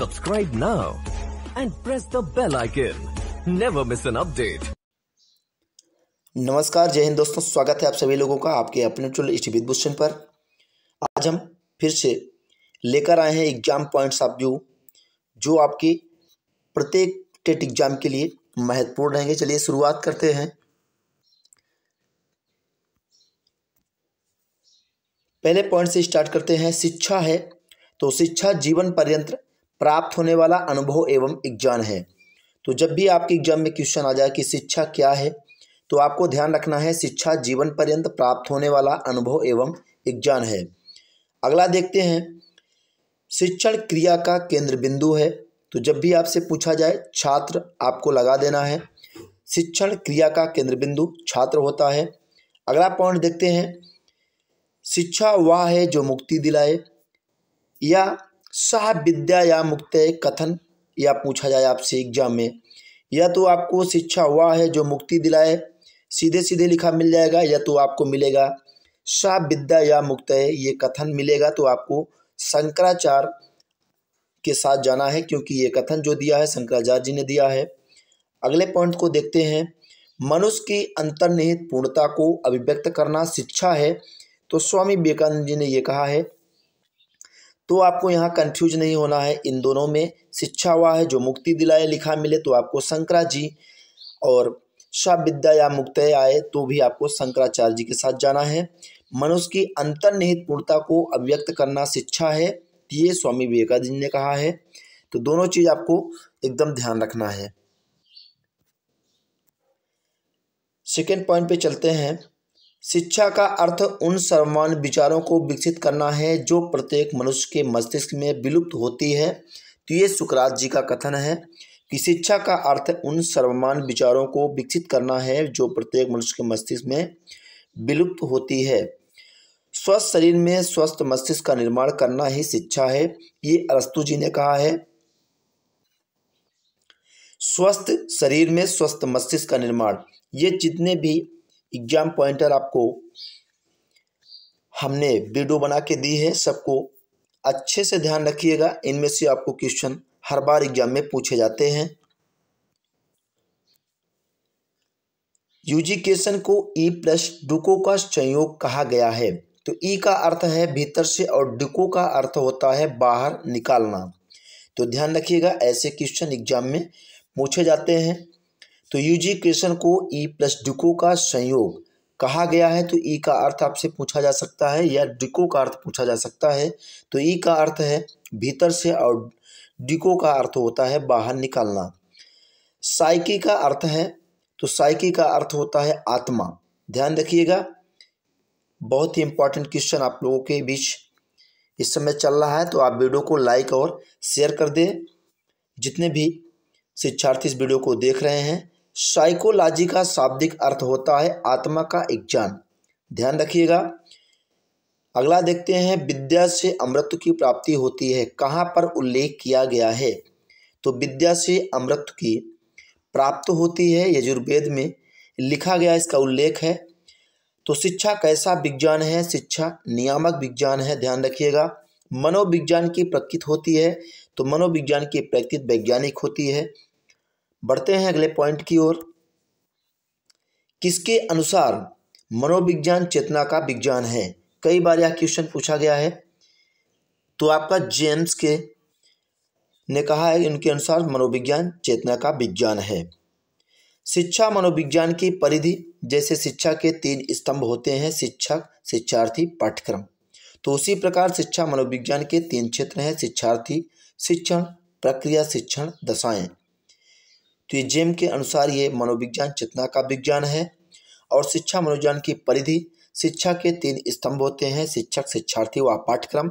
Subscribe now and press the bell icon. Never miss an update. नमस्कार, जय हिंद दोस्तों। स्वागत है आप सभी लोगों का आपके अपने चैनल स्टडी भूषण पर। आज हम फिर से लेकर आए हैं एग्जाम पॉइंट्स ऑफ व्यू जो आपकी प्रत्येक टेट एग्जाम के लिए महत्वपूर्ण रहेंगे। चलिए शुरुआत करते हैं। पहले पॉइंट से स्टार्ट करते हैं। शिक्षा है तो शिक्षा जीवन पर्यंत प्राप्त होने वाला अनुभव एवं ज्ञान है। तो जब भी आपके एग्जाम में क्वेश्चन आ जाए कि शिक्षा क्या है तो आपको ध्यान रखना है शिक्षा जीवन पर्यंत प्राप्त होने वाला अनुभव एवं ज्ञान है। अगला देखते हैं, शिक्षण क्रिया का केंद्र बिंदु है। तो जब भी आपसे पूछा जाए छात्र आपको लगा देना है। शिक्षण क्रिया का केंद्र बिंदु छात्र होता है। अगला पॉइंट देखते हैं, शिक्षा वह है जो मुक्ति दिलाए या सह विद्या या मुक्ति कथन या पूछा जाए आपसे एग्जाम में, या तो आपको शिक्षा वह है जो मुक्ति दिलाए सीधे सीधे लिखा मिल जाएगा, या तो आपको मिलेगा सह विद्या या मुक्ति ये कथन मिलेगा। तो आपको शंकराचार्य के साथ जाना है क्योंकि ये कथन जो दिया है शंकराचार्य जी ने दिया है। अगले पॉइंट को देखते हैं, मनुष्य की अंतर्निहित पूर्णता को अभिव्यक्त करना शिक्षा है। तो स्वामी विवेकानंद जी ने ये कहा है। तो आपको यहाँ कंफ्यूज नहीं होना है इन दोनों में। शिक्षा वह है जो मुक्ति दिलाए लिखा मिले तो आपको शंकरा जी, और सब विद्या या मुक्ति आए तो भी आपको शंकराचार्य जी के साथ जाना है। मनुष्य की अंतर्निहित पूर्णता को अभिव्यक्त करना शिक्षा है, ये स्वामी विवेकानंद जी ने कहा है। तो दोनों चीज आपको एकदम ध्यान रखना है। सेकेंड पॉइंट पे चलते हैं, शिक्षा का अर्थ उन सर्वमान्य विचारों को विकसित करना है जो प्रत्येक मनुष्य के मस्तिष्क में विलुप्त होती है। तो ये सुकरात जी का कथन है कि शिक्षा का अर्थ उन सर्वमान्य विचारों को विकसित करना है जो प्रत्येक मनुष्य के मस्तिष्क में विलुप्त होती है। स्वस्थ शरीर में स्वस्थ मस्तिष्क का निर्माण करना ही शिक्षा है, ये अरस्तु जी ने कहा है। स्वस्थ शरीर में स्वस्थ मस्तिष्क का निर्माण, ये जितने भी एग्जाम पॉइंटर आपको हमने वीडियो बना के दी है सबको अच्छे से ध्यान रखिएगा। इनमें से आपको क्वेश्चन हर बार एग्जाम में पूछे जाते हैं। यूजिकेशन को ई प्लस डुको का संयोग कहा गया है। तो ई का अर्थ है भीतर से और डुको का अर्थ होता है बाहर निकालना। तो ध्यान रखिएगा, ऐसे क्वेश्चन एग्जाम में पूछे जाते हैं। तो यूजिकेशन को ई प्लस डुको का संयोग कहा गया है। तो ई का अर्थ आपसे पूछा जा सकता है या डुको का अर्थ पूछा जा सकता है। तो ई का अर्थ है भीतर से और डुको का अर्थ होता है बाहर निकालना। साइकी का अर्थ है, तो साइकी का अर्थ होता है आत्मा। ध्यान रखिएगा, बहुत ही इंपॉर्टेंट क्वेश्चन आप लोगों के बीच इस समय चल रहा है। तो आप वीडियो को लाइक और शेयर कर दें जितने भी शिक्षार्थी इस वीडियो को देख रहे हैं। साइकोलॉजी का शाब्दिक अर्थ होता है आत्मा का ज्ञान। ध्यान रखिएगा। अगला देखते हैं, विद्या से अमृत की प्राप्ति होती है, कहाँ पर उल्लेख किया गया है। तो विद्या से अमृत की प्राप्त होती है, यजुर्वेद में लिखा गया इसका उल्लेख है। तो शिक्षा कैसा विज्ञान है, शिक्षा नियामक विज्ञान है। ध्यान रखिएगा, मनोविज्ञान की प्रकृति होती है, तो मनोविज्ञान की प्रकृति वैज्ञानिक होती है। बढ़ते हैं अगले पॉइंट की ओर, किसके अनुसार मनोविज्ञान चेतना का विज्ञान है। कई बार यह क्वेश्चन पूछा गया है। तो आपका जेम्स के ने कहा है उनके अनुसार मनोविज्ञान चेतना का विज्ञान है। शिक्षा मनोविज्ञान की परिधि, जैसे शिक्षा के 3 स्तंभ होते हैं, शिक्षक, शिक्षार्थी, पाठ्यक्रम। तो उसी प्रकार शिक्षा मनोविज्ञान के 3 क्षेत्र हैं, शिक्षार्थी, शिक्षण, प्रक्रिया, शिक्षण, दशाएं। तो ये जेम के अनुसार ये मनोविज्ञान चेतना का विज्ञान है। और शिक्षा मनोविज्ञान की परिधि, शिक्षा के 3 स्तंभ होते हैं, शिक्षक, शिक्षार्थी व पाठ्यक्रम।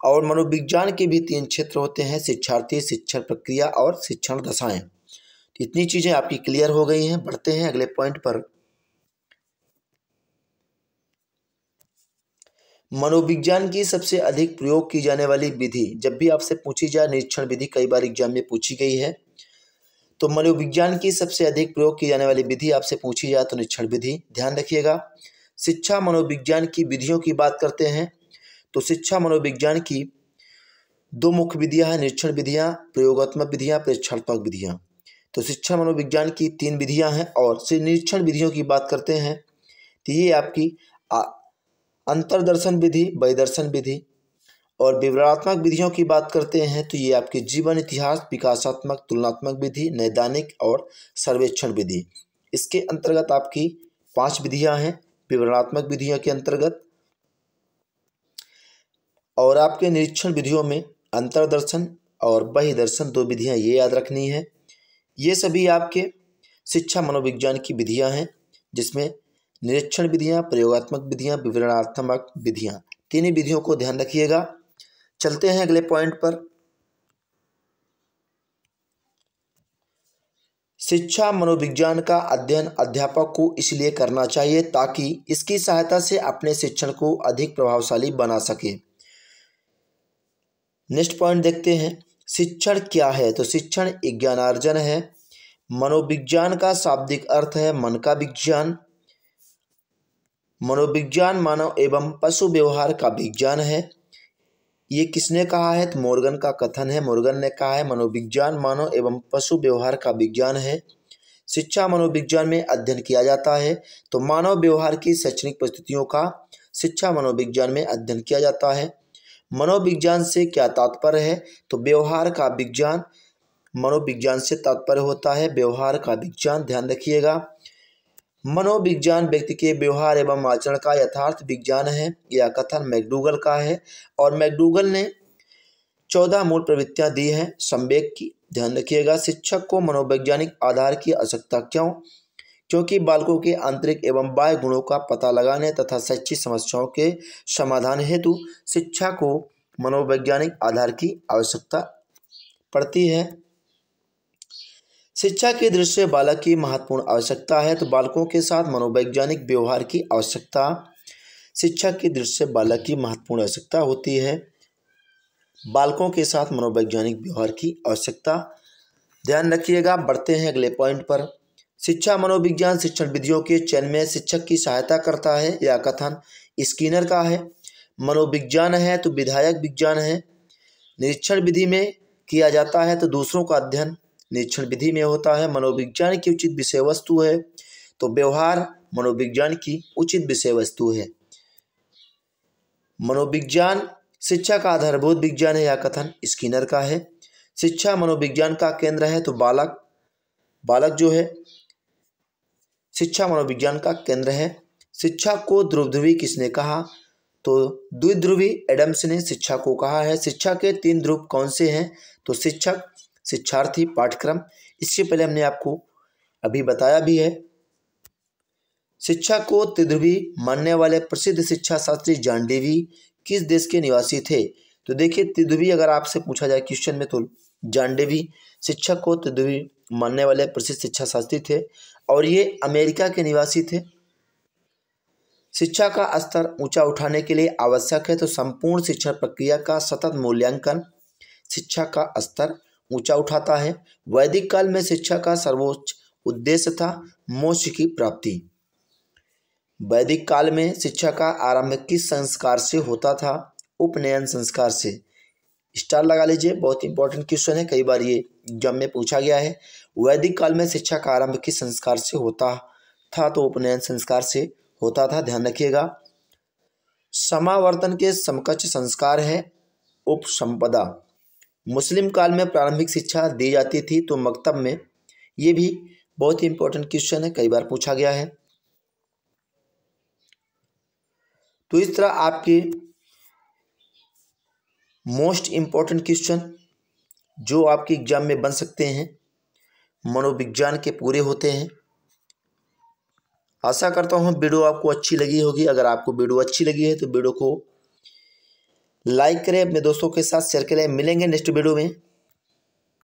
और मनोविज्ञान के भी 3 क्षेत्र होते हैं, शिक्षार्थी, शिक्षण प्रक्रिया और शिक्षण दशाएं। तो इतनी चीजें आपकी क्लियर हो गई हैं। बढ़ते हैं अगले पॉइंट पर। मनोविज्ञान की सबसे अधिक प्रयोग की जाने वाली विधि, जब भी आपसे पूछी जाए निरीक्षण विधि, कई बार एग्जाम में पूछी गई है। तो मनोविज्ञान की सबसे अधिक प्रयोग की जाने वाली विधि आपसे पूछी जाए तो निरीक्षण विधि। ध्यान रखिएगा, शिक्षा मनोविज्ञान की विधियों की बात करते हैं। तो शिक्षा मनोविज्ञान की दो मुख्य विधियां हैं, निरीक्षण विधियां, प्रयोगात्मक विधियां, परीक्षणात्मक विधियां। तो शिक्षा मनोविज्ञान की 3 विधियां हैं और निरीक्षण विधियों की बात करते हैं तो ये आपकी अंतर्दर्शन विधि, बहिर्दर्शन विधि, और विवरणात्मक विधियों की बात करते हैं तो ये आपके जीवन इतिहास, विकासात्मक, तुलनात्मक विधि, नैदानिक और सर्वेक्षण विधि। इसके अंतर्गत आपकी 5 विधियां हैं विवरणात्मक विधियों के अंतर्गत। और आपके निरीक्षण विधियों में अंतर्दर्शन और बहिर्दर्शन 2 विधियां ये याद रखनी है। ये सभी आपके शिक्षा मनोविज्ञान की विधियां हैं जिसमें निरीक्षण विधियां, प्रयोगात्मक विधियां, विवरणात्मक विधियां, 3 विधियों को ध्यान रखिएगा। चलते हैं अगले पॉइंट पर। शिक्षा मनोविज्ञान का अध्ययन अध्यापक को इसलिए करना चाहिए ताकि इसकी सहायता से अपने शिक्षण को अधिक प्रभावशाली बना सके। नेक्स्ट पॉइंट देखते हैं, शिक्षण क्या है। तो शिक्षण एक ज्ञानार्जन है। मनोविज्ञान का शाब्दिक अर्थ है मन का विज्ञान। मनोविज्ञान मानव एवं पशु व्यवहार का विज्ञान है। ये किसने कहा है? तो मॉर्गन का कथन है। मॉर्गन ने कहा है मनोविज्ञान मानव एवं पशु व्यवहार का विज्ञान है। शिक्षा मनोविज्ञान में अध्ययन किया जाता है तो मानव व्यवहार की शैक्षणिक परिस्थितियों का शिक्षा मनोविज्ञान में अध्ययन किया जाता है। मनोविज्ञान से क्या तात्पर्य है? तो व्यवहार का विज्ञान मनोविज्ञान से तात्पर्य होता है, व्यवहार का विज्ञान, ध्यान रखिएगा। मनोविज्ञान व्यक्ति के व्यवहार एवं आचरण का यथार्थ विज्ञान है। यह कथन मैकडूगल का है और मैकडूगल ने 14 मूल प्रवृत्तियां दी हैं संवेग की, ध्यान रखिएगा। शिक्षक को मनोवैज्ञानिक आधार की आवश्यकता क्यों? क्योंकि बालकों के आंतरिक एवं बाह्य गुणों का पता लगाने तथा शैक्षिक समस्याओं के समाधान हेतु शिक्षा को मनोवैज्ञानिक आधार की आवश्यकता पड़ती है। शिक्षा की दृष्टि से बालक की महत्वपूर्ण आवश्यकता है तो बालकों के साथ मनोवैज्ञानिक व्यवहार की आवश्यकता शिक्षा की दृष्टि से बालक की महत्वपूर्ण आवश्यकता होती है। बालकों के साथ मनोवैज्ञानिक व्यवहार की आवश्यकता, ध्यान रखिएगा। बढ़ते हैं अगले पॉइंट पर। शिक्षा मनोविज्ञान शिक्षण विधियों के चयन में शिक्षक की सहायता करता है। यह कथन स्किनर का है। मनोविज्ञान है तो विधायक विज्ञान है। निरीक्षण विधि में किया जाता है तो दूसरों का अध्ययन निरीक्षण विधि में होता है। मनोविज्ञान की उचित विषय वस्तु है तो व्यवहार मनोविज्ञान की उचित विषय वस्तु है। मनोविज्ञान शिक्षा का आधारभूत विज्ञान है। यह कथन स्किनर का है। शिक्षा मनोविज्ञान का केंद्र है तो बालक जो है शिक्षा मनोविज्ञान का केंद्र है। शिक्षा को ध्रुवध्रुवी किसने कहा? तो द्विध्रुवी एडम्स ने शिक्षा को कहा है। शिक्षा के 3 ध्रुव कौन से हैं? तो शिक्षक, शिक्षार्थी, पाठ्यक्रम। इससे पहले हमने आपको अभी बताया भी है। शिक्षा को त्रिध्रुवी मानने वाले प्रसिद्ध शिक्षा शास्त्री जॉन डेवी किस देश के निवासी थे? तो देखिए त्रिध्रुवी अगर आपसे पूछा जाए क्वेश्चन में तो जॉन डेवी शिक्षा को त्रिध्रुवी मानने वाले प्रसिद्ध शिक्षा शास्त्री थे और ये अमेरिका के निवासी थे। शिक्षा का स्तर ऊंचा उठाने के लिए आवश्यक है तो संपूर्ण शिक्षण प्रक्रिया का सतत मूल्यांकन शिक्षा का स्तर ऊंचा उठाता है। वैदिक काल में शिक्षा का सर्वोच्च उद्देश्य था मोक्ष की प्राप्ति। वैदिक काल में शिक्षा का आरंभ किस संस्कार से होता था? उपनयन संस्कार से। स्टार लगा लीजिए, बहुत इंपॉर्टेंट क्वेश्चन है, कई बार ये एग्जाम में पूछा गया है। वैदिक काल में शिक्षा का आरंभ किस संस्कार से होता था? तो उपनयन संस्कार से होता था, ध्यान रखिएगा। समावर्तन के समकक्ष संस्कार है उपसंपदा। मुस्लिम काल में प्रारंभिक शिक्षा दी जाती थी तो मकतब में। ये भी बहुत ही इंपॉर्टेंट क्वेश्चन है, कई बार पूछा गया है। तो इस तरह आपके मोस्ट इंपॉर्टेंट क्वेश्चन जो आपके एग्जाम में बन सकते हैं मनोविज्ञान के पूरे होते हैं। आशा करता हूँ वीडियो आपको अच्छी लगी होगी। अगर आपको वीडियो अच्छी लगी है तो वीडियो को लाइक करें, अपने दोस्तों के साथ शेयर करें। मिलेंगे नेक्स्ट वीडियो में।